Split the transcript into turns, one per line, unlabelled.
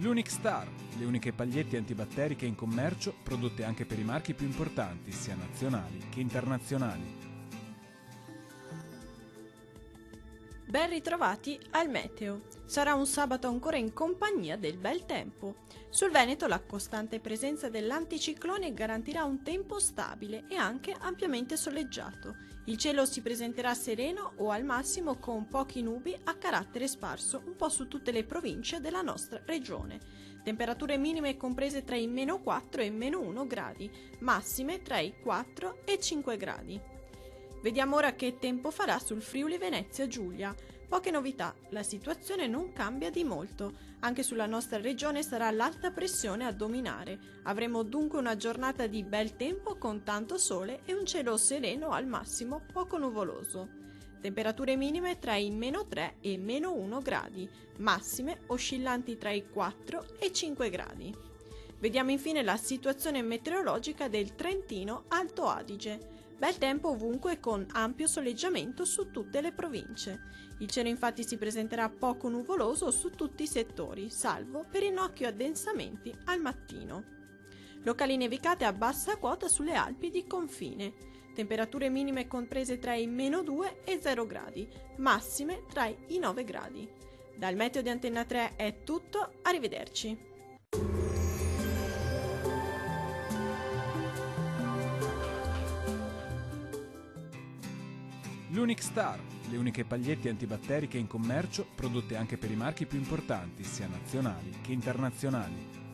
L'Unic Star, le uniche pagliette antibatteriche in commercio, prodotte anche per i marchi più importanti, sia nazionali che internazionali.
Ben ritrovati al meteo. Sarà un sabato ancora in compagnia del bel tempo. Sul Veneto la costante presenza dell'anticiclone garantirà un tempo stabile e anche ampiamente soleggiato. Il cielo si presenterà sereno o al massimo con pochi nubi a carattere sparso un po' su tutte le province della nostra regione. Temperature minime comprese tra i -4 e -1 gradi, massime tra i 4 e 5 gradi. Vediamo ora che tempo farà sul Friuli Venezia Giulia. Poche novità, la situazione non cambia di molto. Anche sulla nostra regione sarà l'alta pressione a dominare. Avremo dunque una giornata di bel tempo con tanto sole e un cielo sereno al massimo poco nuvoloso. Temperature minime tra i -3 e -1 gradi, massime oscillanti tra i 4 e 5 gradi. Vediamo infine la situazione meteorologica del Trentino Alto Adige. Bel tempo ovunque con ampio soleggiamento su tutte le province. Il cielo infatti si presenterà poco nuvoloso su tutti i settori, salvo per innocchio addensamenti al mattino. Locali nevicate a bassa quota sulle Alpi di confine. Temperature minime comprese tra i -2 e 0 gradi, massime tra i 9 gradi. Dal meteo di Antenna 3 è tutto, arrivederci.
L'Unic Star, le uniche pagliette antibatteriche in commercio, prodotte anche per i marchi più importanti, sia nazionali che internazionali.